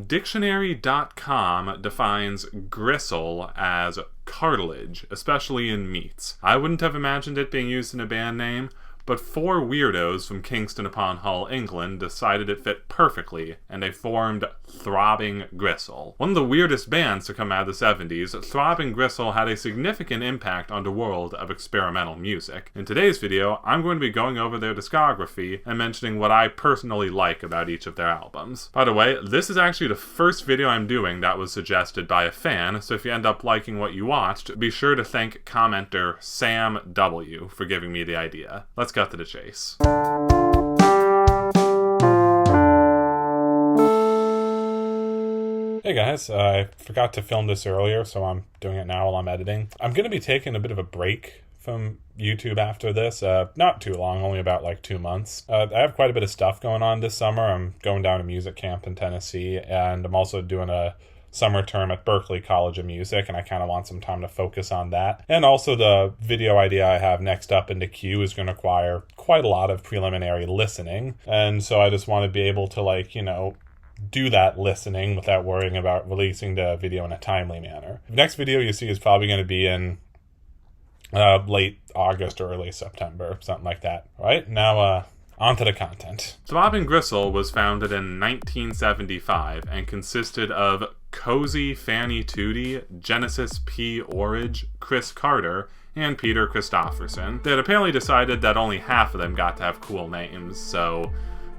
Dictionary.com defines gristle as cartilage, especially in meats. I wouldn't have imagined it being used in a band name, but 4 weirdos from Kingston upon Hull, England decided it fit perfectly, and they formed Throbbing Gristle. One of the weirdest bands to come out of the 70s, Throbbing Gristle had a significant impact on the world of experimental music. In today's video, I'm going to be going over their discography and mentioning what I personally like about each of their albums. By the way, this is actually the first video I'm doing that was suggested by a fan, so if you end up liking what you watched, be sure to thank commenter Sam W for giving me the idea. Let's cut to the chase. Hey guys, I forgot to film this earlier, so I'm doing it now while I'm editing. I'm going to be taking a bit of a break from YouTube after this. Not too long, only about like 2 months. I have quite a bit of stuff going on this summer. I'm going down to music camp in Tennessee, and I'm also doing a summer term at Berklee College of Music, and I kind of want some time to focus on that. And also the video idea I have next up in the queue is going to require quite a lot of preliminary listening, and so I just want to be able to do that listening without worrying about releasing the video in a timely manner. The next video you see is probably going to be in late August or early September, something like that. All right, now on to the content. Throbbing Gristle was founded in 1975 and consisted of Cosey, Fanni, Tutti, Genesis P. Orridge, Chris Carter, and Peter Christopherson. They had apparently decided that only half of them got to have cool names, so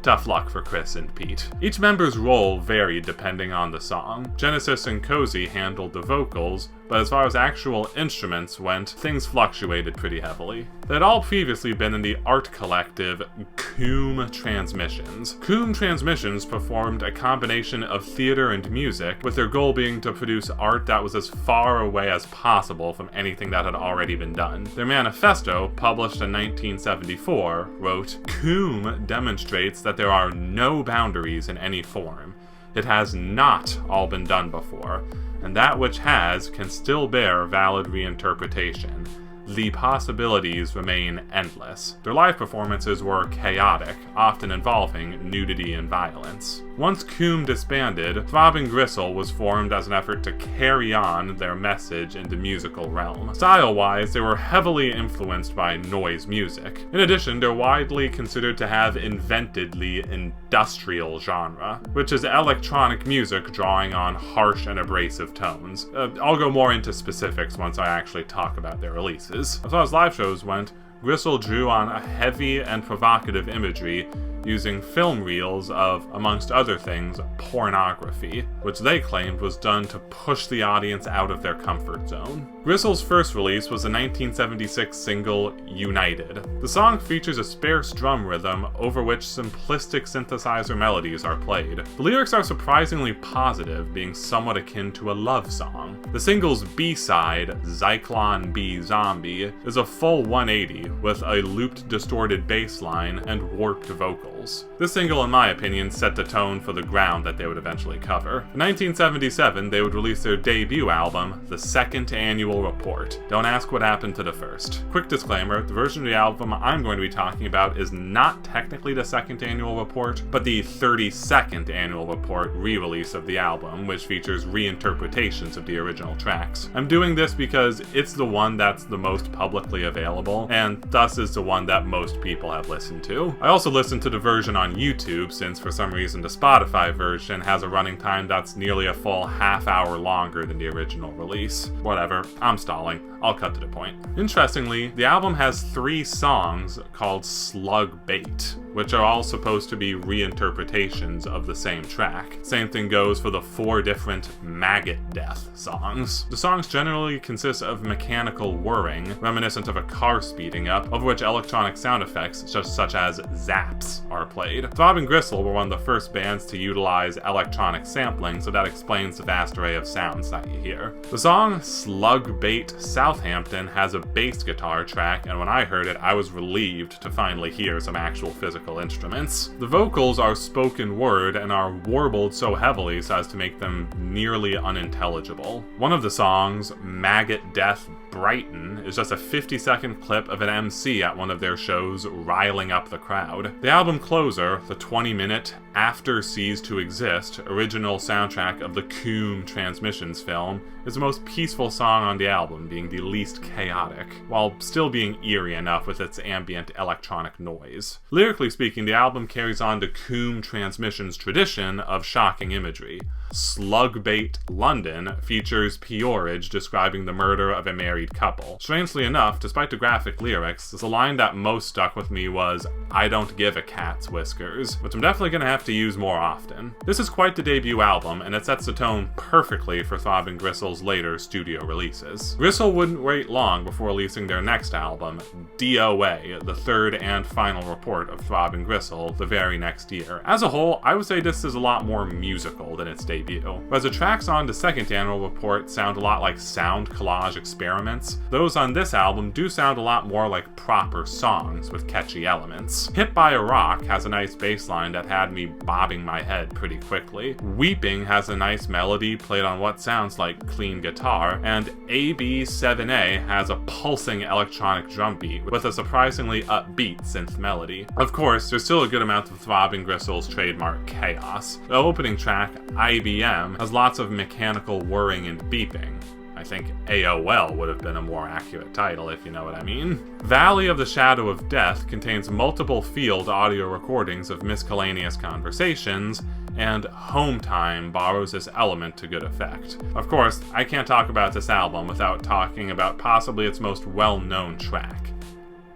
tough luck for Chris and Pete. Each member's role varied depending on the song. Genesis and Cosey handled the vocals, but as far as actual instruments went, things fluctuated pretty heavily. They had all previously been in the art collective Coombe Transmissions. Coombe Transmissions performed a combination of theater and music, with their goal being to produce art that was as far away as possible from anything that had already been done. Their manifesto, published in 1974, wrote, "Coombe demonstrates that there are no boundaries in any form. It has not all been done before, and that which has can still bear valid reinterpretation. The possibilities remain endless." Their live performances were chaotic, often involving nudity and violence. Once Coombe disbanded, Throbbing Gristle was formed as an effort to carry on their message in the musical realm. Style-wise, they were heavily influenced by noise music. In addition, they're widely considered to have invented the industrial genre, which is electronic music drawing on harsh and abrasive tones. I'll go more into specifics once I actually talk about their releases. As far as live shows went, Gristle drew on a heavy and provocative imagery using film reels of, amongst other things, pornography, which they claimed was done to push the audience out of their comfort zone. Gristle's first release was the 1976 single United. The song features a sparse drum rhythm over which simplistic synthesizer melodies are played. The lyrics are surprisingly positive, being somewhat akin to a love song. The single's B-side, Zyklon B Zombie, is a full 180 with a looped, distorted bass line and warped vocals. This single, in my opinion, set the tone for the ground that they would eventually cover. In 1977, they would release their debut album, The Second Annual Report. Don't ask what happened to the first. Quick disclaimer, the version of the album I'm going to be talking about is not technically the Second Annual Report, but the 32nd Annual Report re-release of the album, which features reinterpretations of the original tracks. I'm doing this because it's the one that's the most publicly available, and thus is the one that most people have listened to. I also listened to the version on YouTube, since for some reason the Spotify version has a running time that's nearly a full half hour longer than the original release. Whatever, I'm stalling. I'll cut to the point. Interestingly, the album has 3 songs called Slug Bait, which are all supposed to be reinterpretations of the same track. Same thing goes for the 4 different Maggot Death songs. The songs generally consist of mechanical whirring, reminiscent of a car speeding up, of which electronic sound effects such as zaps are played. Throbbing Gristle were one of the first bands to utilize electronic sampling, so that explains the vast array of sounds that you hear. The song Slug Bait Southampton has a bass guitar track, and when I heard it, I was relieved to finally hear some actual physical instruments. The vocals are spoken word and are warbled so heavily so as to make them nearly unintelligible. One of the songs, Maggot Death Brighton is just a 50-second clip of an MC at one of their shows riling up the crowd. The album closer, the 20-minute After Cease to Exist original soundtrack of the Coombe Transmissions film, is the most peaceful song on the album, being the least chaotic, while still being eerie enough with its ambient electronic noise. Lyrically speaking, the album carries on the Coombe Transmissions tradition of shocking imagery. Slugbait London features Orridge describing the murder of a married couple. Strangely enough, despite the graphic lyrics, the line that most stuck with me was, "I don't give a cat's whiskers," which I'm definitely going to have to use more often. This is quite the debut album, and it sets the tone perfectly for Throbbing Gristle's later studio releases. Gristle wouldn't wait long before releasing their next album, DOA, the third and final report of Throbbing Gristle, the very next year. As a whole, I would say this is a lot more musical than its debut. Whereas the tracks on the second annual report sound a lot like sound collage experiments, those on this album do sound a lot more like proper songs with catchy elements. Hit by a Rock has a nice bass line that had me bobbing my head pretty quickly. Weeping has a nice melody played on what sounds like clean guitar, and AB7A has a pulsing electronic drum beat with a surprisingly upbeat synth melody. Of course, there's still a good amount of Throbbing Gristle's trademark chaos. The opening track, IBM, has lots of mechanical whirring and beeping. I think AOL would have been a more accurate title, if you know what I mean. Valley of the Shadow of Death contains multiple field audio recordings of miscellaneous conversations, and Home Time borrows this element to good effect. Of course, I can't talk about this album without talking about possibly its most well-known track,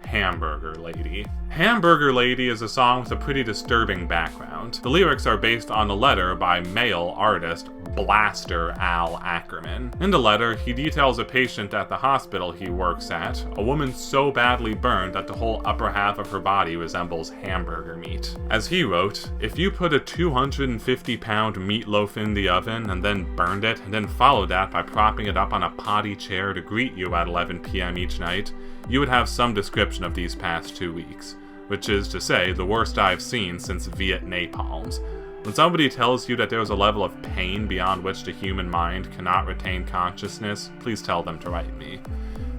Hamburger Lady. Hamburger Lady is a song with a pretty disturbing background. The lyrics are based on a letter by male artist Blaster Al Ackerman. In the letter, he details a patient at the hospital he works at, a woman so badly burned that the whole upper half of her body resembles hamburger meat. As he wrote, "If you put a 250-pound meatloaf in the oven and then burned it, and then followed that by propping it up on a potty chair to greet you at 11 p.m. each night, you would have some description of these past 2 weeks. Which is to say, the worst I've seen since Viet Napalms. When somebody tells you that there is a level of pain beyond which the human mind cannot retain consciousness, please tell them to write me.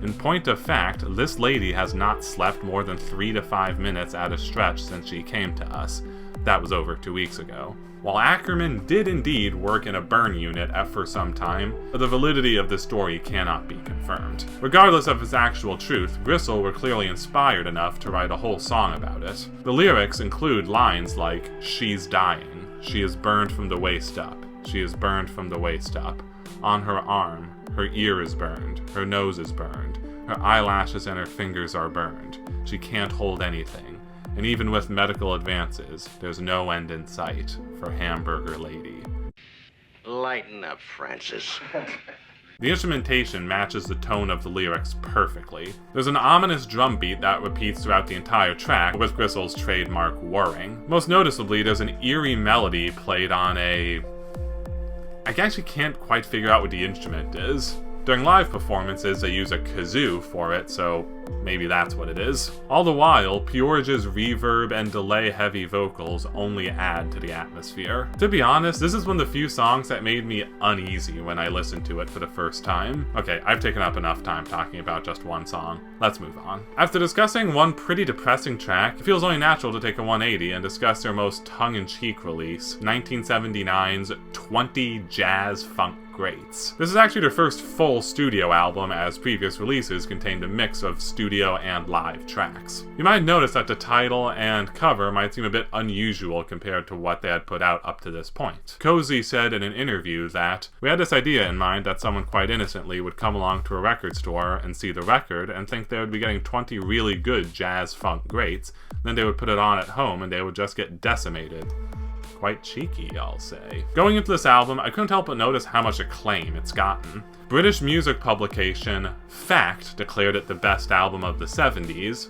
In point of fact, this lady has not slept more than 3 to 5 minutes at a stretch since she came to us. That was over 2 weeks ago." While Ackerman did indeed work in a burn unit for some time, the validity of this story cannot be confirmed. Regardless of its actual truth, Gristle were clearly inspired enough to write a whole song about it. The lyrics include lines like, "She's dying, she is burned from the waist up, she is burned from the waist up. On her arm, her ear is burned, her nose is burned, her eyelashes and her fingers are burned. She can't hold anything. And even with medical advances, there's no end in sight for Hamburger Lady." Lighten up, Francis. The instrumentation matches the tone of the lyrics perfectly. There's an ominous drum beat that repeats throughout the entire track, with Gristle's trademark whirring. Most noticeably, there's an eerie melody played on I actually can't quite figure out what the instrument is. During live performances, they use a kazoo for it, so maybe that's what it is. All the while, Orridge's reverb and delay-heavy vocals only add to the atmosphere. To be honest, this is one of the few songs that made me uneasy when I listened to it for the first time. Okay, I've taken up enough time talking about just one song. Let's move on. After discussing one pretty depressing track, it feels only natural to take a 180 and discuss their most tongue-in-cheek release, 1979's 20 Jazz Funk Greats. This is actually their first full studio album, as previous releases contained a mix of studio and live tracks. You might notice that the title and cover might seem a bit unusual compared to what they had put out up to this point. Cosey said in an interview that, "We had this idea in mind that someone quite innocently would come along to a record store and see the record and think they would be getting 20 really good jazz funk greats, then they would put it on at home and they would just get decimated." Quite cheeky, I'll say. Going into this album, I couldn't help but notice how much acclaim it's gotten. British music publication Fact declared it the best album of the 70s,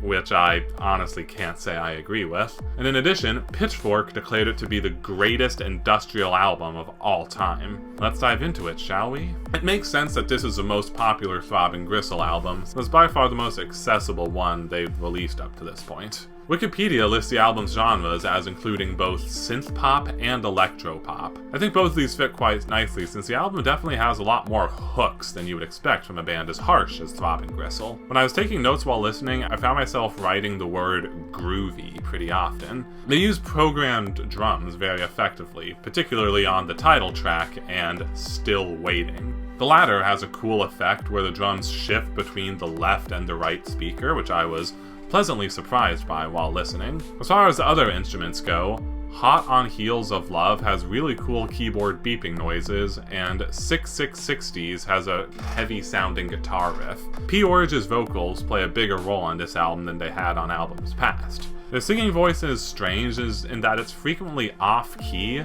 which I honestly can't say I agree with. And in addition, Pitchfork declared it to be the greatest industrial album of all time. Let's dive into it, shall we? It makes sense that this is the most popular Throbbing Gristle album, so it's by far the most accessible one they've released up to this point. Wikipedia lists the album's genres as including both synth pop and electro pop. I think both of these fit quite nicely since the album definitely has a lot more hooks than you would expect from a band as harsh as Throbbing Gristle. When I was taking notes while listening, I found myself writing the word groovy pretty often. They use programmed drums very effectively, particularly on the title track and Still Waiting. The latter has a cool effect where the drums shift between the left and the right speaker, which I was pleasantly surprised by while listening. As far as the other instruments go, Hot on Heels of Love has really cool keyboard beeping noises, and 6660s has a heavy-sounding guitar riff. P-Orridge's vocals play a bigger role on this album than they had on albums past. Their singing voice is strange in that it's frequently off-key,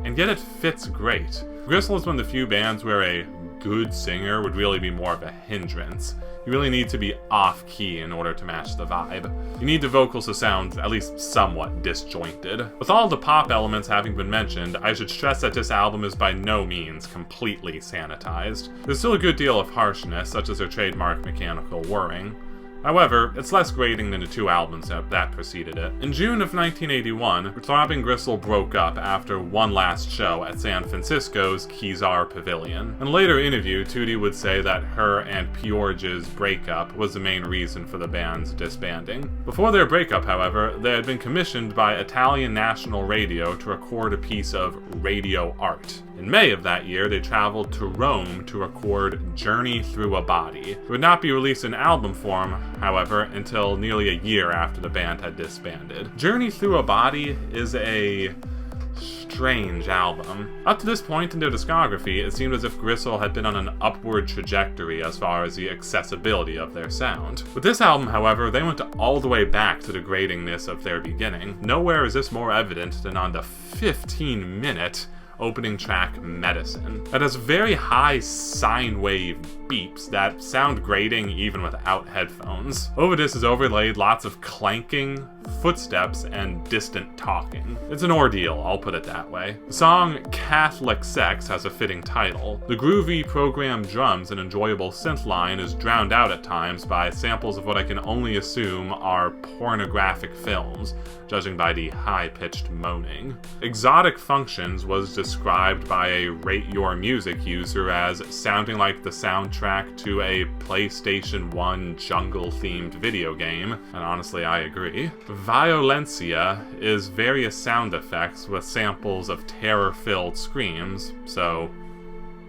and yet it fits great. Gristle is one of the few bands where a good singer would really be more of a hindrance. You really need to be off-key in order to match the vibe. You need the vocals to sound at least somewhat disjointed. With all the pop elements having been mentioned, I should stress that this album is by no means completely sanitized. There's still a good deal of harshness, such as their trademark mechanical whirring. However, it's less grating than the two albums that preceded it. In June of 1981, Throbbing Gristle broke up after one last show at San Francisco's Kezar Pavilion. In a later interview, Tutti would say that her and P-Orridge's breakup was the main reason for the band's disbanding. Before their breakup, however, they had been commissioned by Italian National Radio to record a piece of radio art. In May of that year, they traveled to Rome to record Journey Through a Body. It would not be released in album form, however, until nearly a year after the band had disbanded. Journey Through a Body is a strange album. Up to this point in their discography, it seemed as if Gristle had been on an upward trajectory as far as the accessibility of their sound. With this album, however, they went all the way back to the gratingness of their beginning. Nowhere is this more evident than on the 15-minute opening track Medicine. That has very high sine wave beeps that sound grating even without headphones. Over this is overlaid lots of clanking, footsteps, and distant talking. It's an ordeal, I'll put it that way. The song Catholic Sex has a fitting title. The groovy programmed drums and enjoyable synth line is drowned out at times by samples of what I can only assume are pornographic films, judging by the high-pitched moaning. Exotic Functions was described by a Rate Your Music user as sounding like the soundtrack to a PlayStation 1 jungle-themed video game, and honestly I agree. Violencia is various sound effects with samples of terror-filled screams, so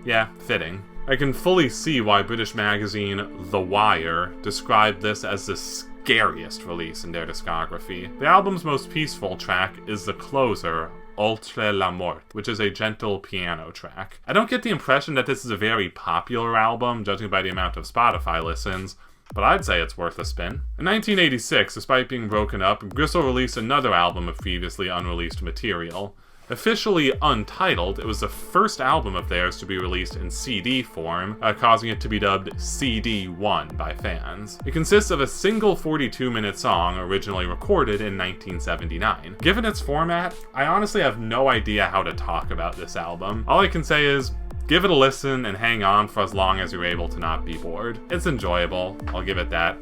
yeah, fitting. I can fully see why British magazine The Wire described this as the scariest release in their discography. The album's most peaceful track is the closer, Oltre la Mort, which is a gentle piano track. I don't get the impression that this is a very popular album, judging by the amount of Spotify listens, but I'd say it's worth a spin. In 1986, despite being broken up, Gristle released another album of previously unreleased material. Officially untitled, it was the first album of theirs to be released in CD form, causing it to be dubbed CD1 by fans. It consists of a single 42-minute song originally recorded in 1979. Given its format, I honestly have no idea how to talk about this album. All I can say is, give it a listen and hang on for as long as you're able to not be bored. It's enjoyable, I'll give it that.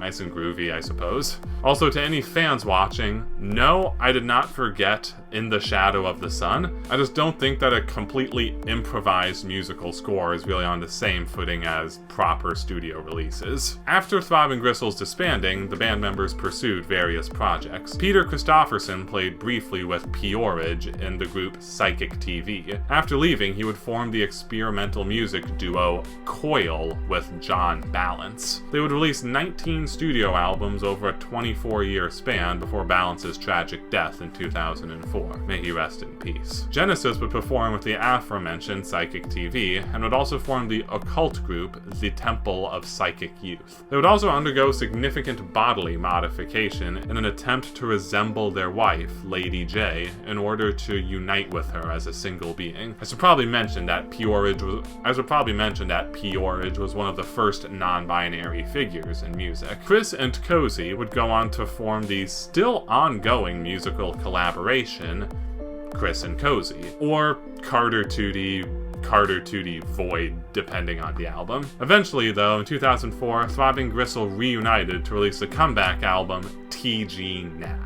Nice and groovy, I suppose. Also, to any fans watching, no, I did not forget In the Shadow of the Sun. I just don't think that a completely improvised musical score is really on the same footing as proper studio releases. After Throbbing Gristle's disbanding, the band members pursued various projects. Peter Christopherson played briefly with P-Orridge in the group Psychic TV. After leaving, he would form the experimental music duo Coil with John Balance. They would release 19 studio albums over a 24-year span before Balance's tragic death in 2004. May he rest in peace. Genesis would perform with the aforementioned Psychic TV, and would also form the occult group The Temple of Psychic Youth. They would also undergo significant bodily modification in an attempt to resemble their wife, Lady J, in order to unite with her as a single being. I should probably mention that P-Orridge was one of the first non-binary figures in music. Chris and Cosey would go on to form the still ongoing musical collaboration Chris and Cosey, or Carter Tutti Carter Tutti void depending on the album. Eventually, though, in 2004, Throbbing Gristle reunited to release the comeback album TG Now.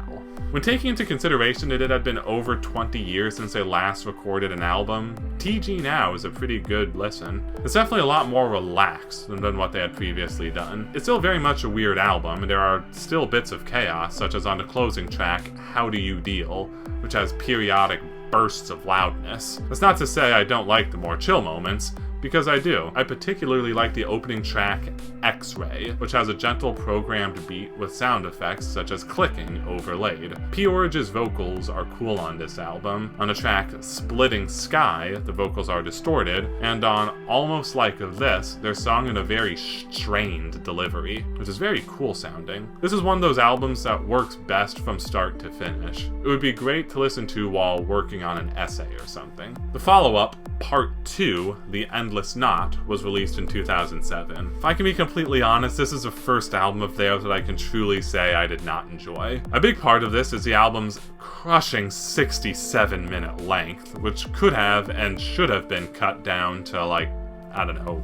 When taking into consideration that it had been over 20 years since they last recorded an album, TG Now is a pretty good listen. It's definitely a lot more relaxed than what they had previously done. It's still very much a weird album, and there are still bits of chaos, such as on the closing track, How Do You Deal, which has periodic bursts of loudness. That's not to say I don't like the more chill moments, because I do. I particularly like the opening track, X-Ray, which has a gentle programmed beat with sound effects such as clicking overlaid. Orridge's vocals are cool on this album. On the track Splitting Sky, the vocals are distorted, and on Almost Like This, they're sung in a very strained delivery, which is very cool sounding. This is one of those albums that works best from start to finish. It would be great to listen to while working on an essay or something. The follow-up, Part 2, The Endless Knot, was released in 2007. If I can be completely honest, this is the first album of theirs that I can truly say I did not enjoy. A big part of this is the album's crushing 67-minute length, which could have and should have been cut down to, like, I don't know,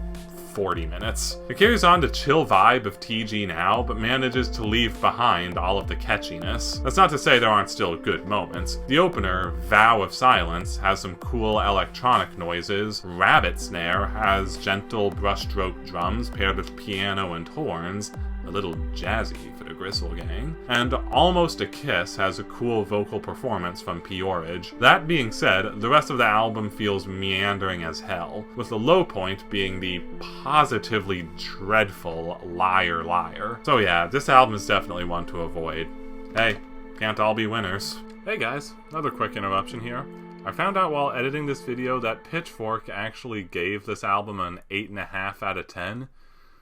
40 minutes. It carries on the chill vibe of TG Now, but manages to leave behind all of the catchiness. That's not to say there aren't still good moments. The opener, Vow of Silence, has some cool electronic noises. Rabbit Snare has gentle brushstroke drums paired with piano and horns, a little jazzy for the Gristle gang. And Almost a Kiss has a cool vocal performance from Orridge. That being said, the rest of the album feels meandering as hell, with the low point being the positively dreadful Liar Liar. So yeah, this album is definitely one to avoid. Hey, can't all be winners. Hey guys, another quick interruption here. I found out while editing this video that Pitchfork actually gave this album an 8.5 out of 10.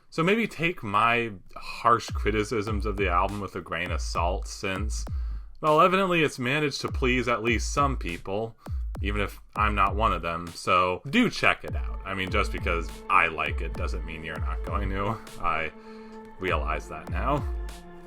So maybe take my harsh criticisms of the album with a grain of salt, since, well, evidently it's managed to please at least some people, even if I'm not one of them, so do check it out. I mean, just because I like it doesn't mean you're not going to. I realize that now.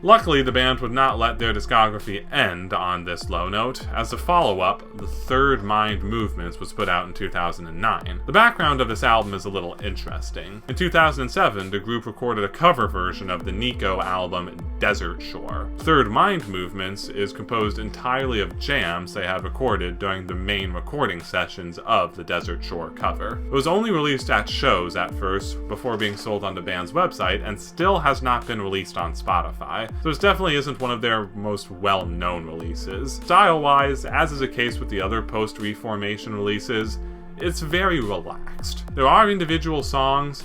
Luckily, the band would not let their discography end on this low note, as the follow-up, The Third Mind Movements, was put out in 2009. The background of this album is a little interesting. In 2007, the group recorded a cover version of the Nico album Desert Shore. Third Mind Movements is composed entirely of jams they had recorded during the main recording sessions of the Desert Shore cover. It was only released at shows at first, before being sold on the band's website, and still has not been released on Spotify. So this definitely isn't one of their most well-known releases. Style-wise, as is the case with the other post-Reformation releases, it's very relaxed. There are individual songs,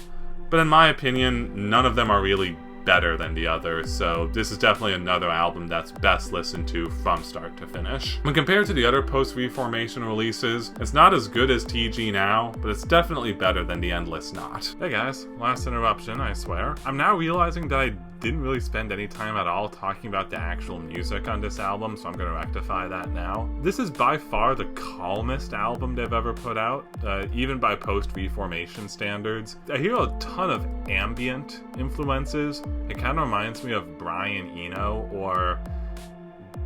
but in my opinion, none of them are really better than the others, so this is definitely another album that's best listened to from start to finish. When compared to the other post-Reformation releases, it's not as good as TG Now, but it's definitely better than The Endless Knot. Hey guys, last interruption, I swear. I'm now realizing that I didn't really spend any time at all talking about the actual music on this album, so I'm going to rectify that now. This is by far the calmest album they've ever put out, even by post-Reformation standards. I hear a ton of ambient influences. It kind of reminds me of Brian Eno, or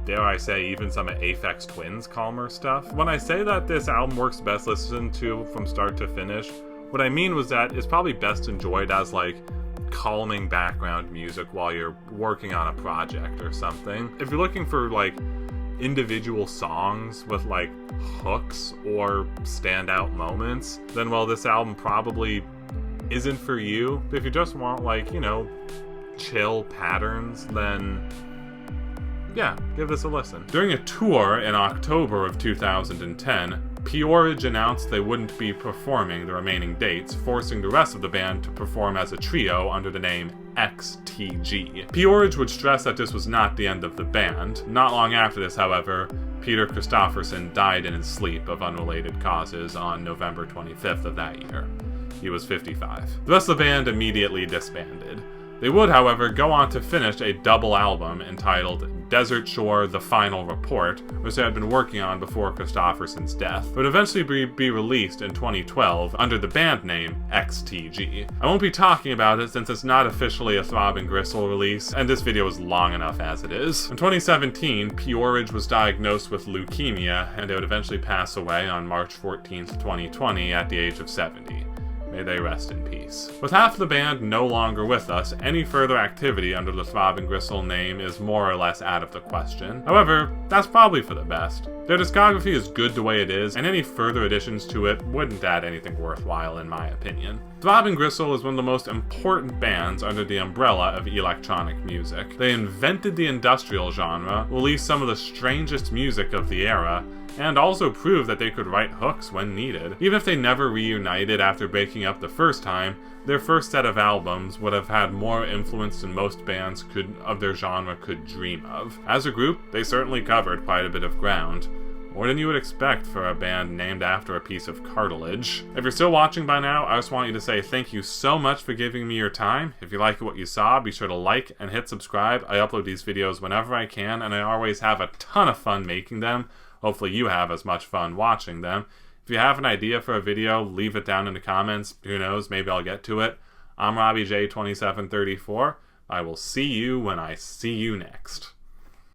dare I say, even some of Aphex Twin's calmer stuff. When I say that this album works best listened to from start to finish, what I mean was that it's probably best enjoyed as, like, calming background music while you're working on a project or something. If you're looking for, like, individual songs with, like, hooks or standout moments, then, well, this album probably isn't for you. If you just want, like, you know, chill patterns, then yeah, give this a listen. During a tour in October of 2010, Orridge announced they wouldn't be performing the remaining dates, forcing the rest of the band to perform as a trio under the name XTG. Orridge would stress that this was not the end of the band. Not long after this, however, Peter Christopherson died in his sleep of unrelated causes on November 25th of that year. He was 55. The rest of the band immediately disbanded. They would, however, go on to finish a double album entitled Desert Shore: The Final Report, which they had been working on before Christopherson's death. It would eventually be released in 2012 under the band name XTG. I won't be talking about it since it's not officially a Throbbing Gristle release, and this video is long enough as it is. In 2017, Orridge was diagnosed with leukemia, and it would eventually pass away on March 14th, 2020 at the age of 70. May they rest in peace. With half the band no longer with us, any further activity under the Throbbing Gristle name is more or less out of the question. However, that's probably for the best. Their discography is good the way it is, and any further additions to it wouldn't add anything worthwhile in my opinion. Throbbing Gristle is one of the most important bands under the umbrella of electronic music. They invented the industrial genre, released some of the strangest music of the era, and also proved that they could write hooks when needed. Even if they never reunited after breaking up the first time, their first set of albums would have had more influence than most bands of their genre could dream of. As a group, they certainly covered quite a bit of ground. More than you would expect for a band named after a piece of cartilage. If you're still watching by now, I just want you to say thank you so much for giving me your time. If you like what you saw, be sure to like and hit subscribe. I upload these videos whenever I can, and I always have a ton of fun making them. Hopefully you have as much fun watching them. If you have an idea for a video, leave it down in the comments. Who knows, maybe I'll get to it. I'm RobbieJ2734. I will see you when I see you next.